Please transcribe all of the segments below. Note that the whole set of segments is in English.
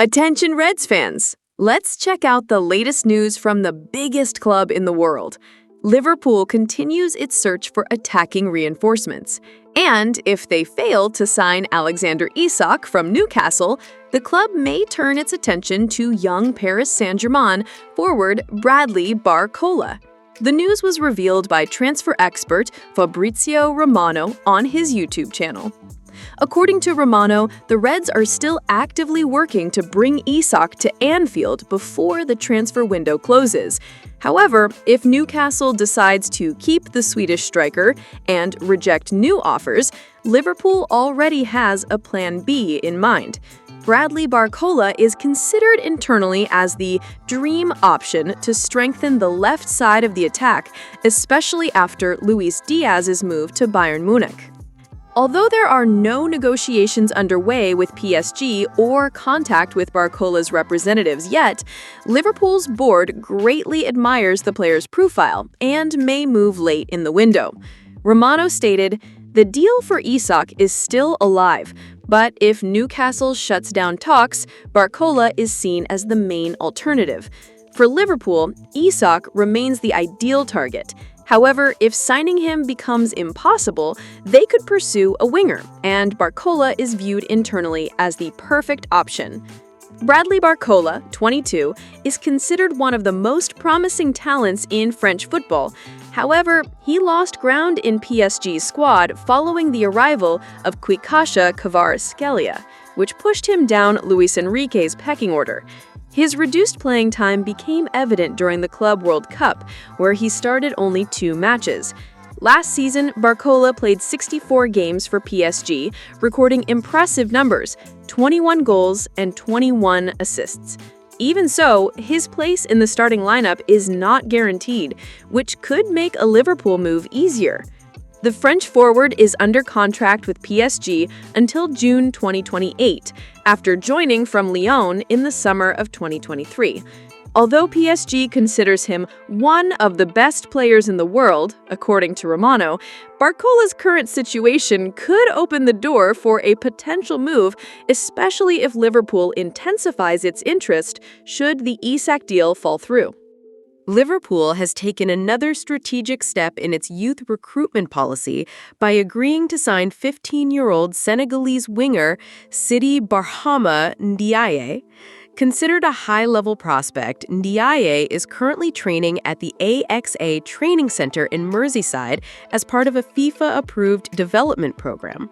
Attention Reds fans! Let's check out the latest news from the biggest club in the world. Liverpool continues its search for attacking reinforcements. And if they fail to sign Alexander Isach from Newcastle, the club may turn its attention to young Paris Saint-Germain forward Bradley Barcola. The news was revealed by transfer expert Fabrizio Romano on his YouTube channel. According to Romano, the Reds are still actively working to bring Isach to Anfield before the transfer window closes. However, if Newcastle decides to keep the Swedish striker and reject new offers, Liverpool already has a Plan B in mind. Bradley Barcola is considered internally as the dream option to strengthen the left side of the attack, especially after Luis Diaz's move to Bayern Munich. Although there are no negotiations underway with PSG or contact with Barcola's representatives yet, Liverpool's board greatly admires the player's profile and may move late in the window. Romano stated, "The deal for Isach is still alive, but if Newcastle shuts down talks, Barcola is seen as the main alternative. For Liverpool, Isach remains the ideal target. However, if signing him becomes impossible, they could pursue a winger, and Barcola is viewed internally as the perfect option." Bradley Barcola, 22, is considered one of the most promising talents in French football. However, he lost ground in PSG's squad following the arrival of Quickasha Kvaratskhelia, which pushed him down Luis Enrique's pecking order. His reduced playing time became evident during the Club World Cup, where he started only 2 matches. Last season, Barcola played 64 games for PSG, recording impressive numbers, 21 goals and 21 assists. Even so, his place in the starting lineup is not guaranteed, which could make a Liverpool move easier. The French forward is under contract with PSG until June 2028, after joining from Lyon in the summer of 2023. Although PSG considers him one of the best players in the world, according to Romano, Barcola's current situation could open the door for a potential move, especially if Liverpool intensifies its interest should the Isach deal fall through. Liverpool has taken another strategic step in its youth recruitment policy by agreeing to sign 15-year-old Senegalese winger Sidi Barhama Ndiaye. Considered a high-level prospect, Ndiaye is currently training at the AXA Training Center in Merseyside as part of a FIFA-approved development program.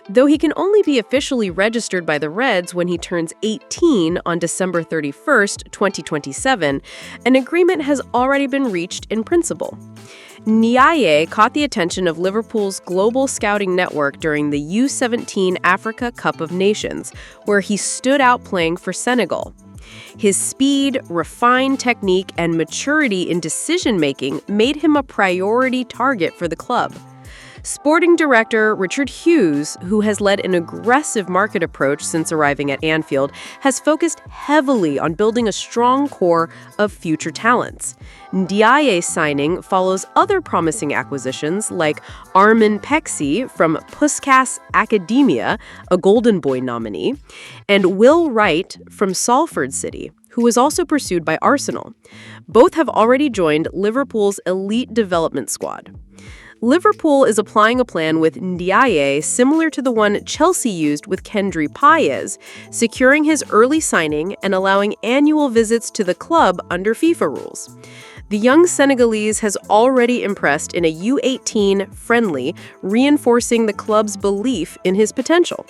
Though he can only be officially registered by the Reds when he turns 18 on December 31st, 2027, an agreement has already been reached in principle. Ndiaye caught the attention of Liverpool's global scouting network during the U17 Africa Cup of Nations, where he stood out playing for Senegal. His speed, refined technique, and maturity in decision-making made him a priority target for the club. Sporting director Richard Hughes, who has led an aggressive market approach since arriving at Anfield, has focused heavily on building a strong core of future talents. Ndiaye's signing follows other promising acquisitions like Armin Pexi from Puskas Academia, a Golden Boy nominee, and Will Wright from Salford City, who was also pursued by Arsenal. Both have already joined Liverpool's elite development squad. Liverpool is applying a plan with Ndiaye similar to the one Chelsea used with Kendry Páez, securing his early signing and allowing annual visits to the club under FIFA rules. The young Senegalese has already impressed in a U18 friendly, reinforcing the club's belief in his potential.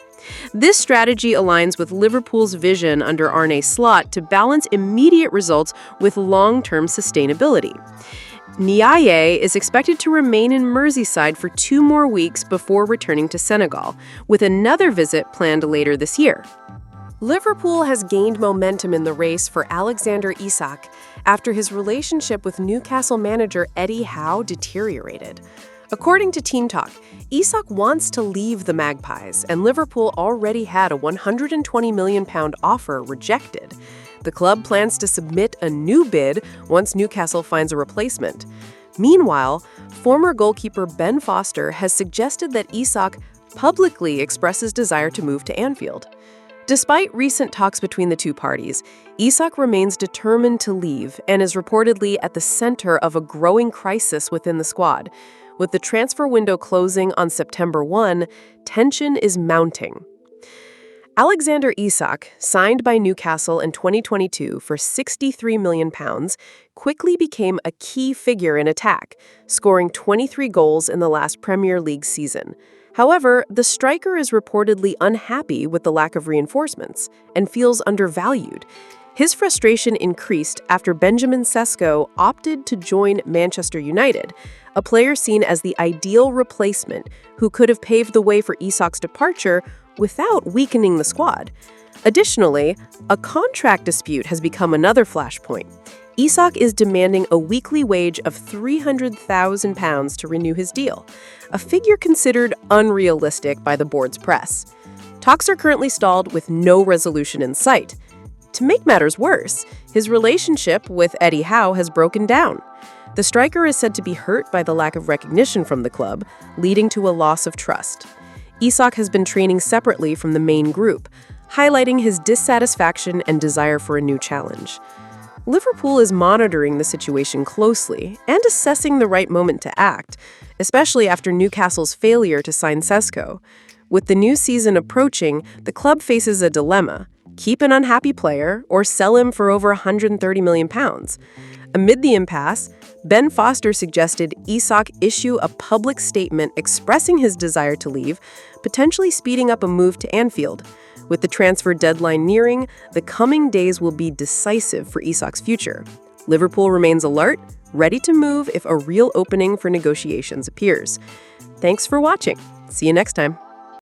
This strategy aligns with Liverpool's vision under Arne Slot to balance immediate results with long-term sustainability. Ndiaye is expected to remain in Merseyside for 2 more weeks before returning to Senegal, with another visit planned later this year. Liverpool has gained momentum in the race for Alexander Isach after his relationship with Newcastle manager Eddie Howe deteriorated. According to Team Talk, Isach wants to leave the Magpies, and Liverpool already had a £120 million offer rejected. The club plans to submit a new bid once Newcastle finds a replacement. Meanwhile, former goalkeeper Ben Foster has suggested that Isach publicly express his desire to move to Anfield. Despite recent talks between the two parties, Isach remains determined to leave and is reportedly at the center of a growing crisis within the squad. With the transfer window closing on September 1, tension is mounting. Alexander Isach, signed by Newcastle in 2022 for £63 million, quickly became a key figure in attack, scoring 23 goals in the last Premier League season. However, the striker is reportedly unhappy with the lack of reinforcements and feels undervalued. His frustration increased after Benjamin Sesko opted to join Manchester United, a player seen as the ideal replacement who could have paved the way for Isak's departure without weakening the squad. Additionally, a contract dispute has become another flashpoint. Isach is demanding a weekly wage of £300,000 to renew his deal, a figure considered unrealistic by the board's press. Talks are currently stalled with no resolution in sight. To make matters worse, his relationship with Eddie Howe has broken down. The striker is said to be hurt by the lack of recognition from the club, leading to a loss of trust. Isach has been training separately from the main group, highlighting his dissatisfaction and desire for a new challenge. Liverpool is monitoring the situation closely and assessing the right moment to act, especially after Newcastle's failure to sign Sesko. With the new season approaching, the club faces a dilemma: keep an unhappy player or sell him for over £130 million. Amid the impasse, Ben Foster suggested Isach issue a public statement expressing his desire to leave, potentially speeding up a move to Anfield. With the transfer deadline nearing, the coming days will be decisive for Isach's future. Liverpool remains alert, ready to move if a real opening for negotiations appears. Thanks for watching. See you next time.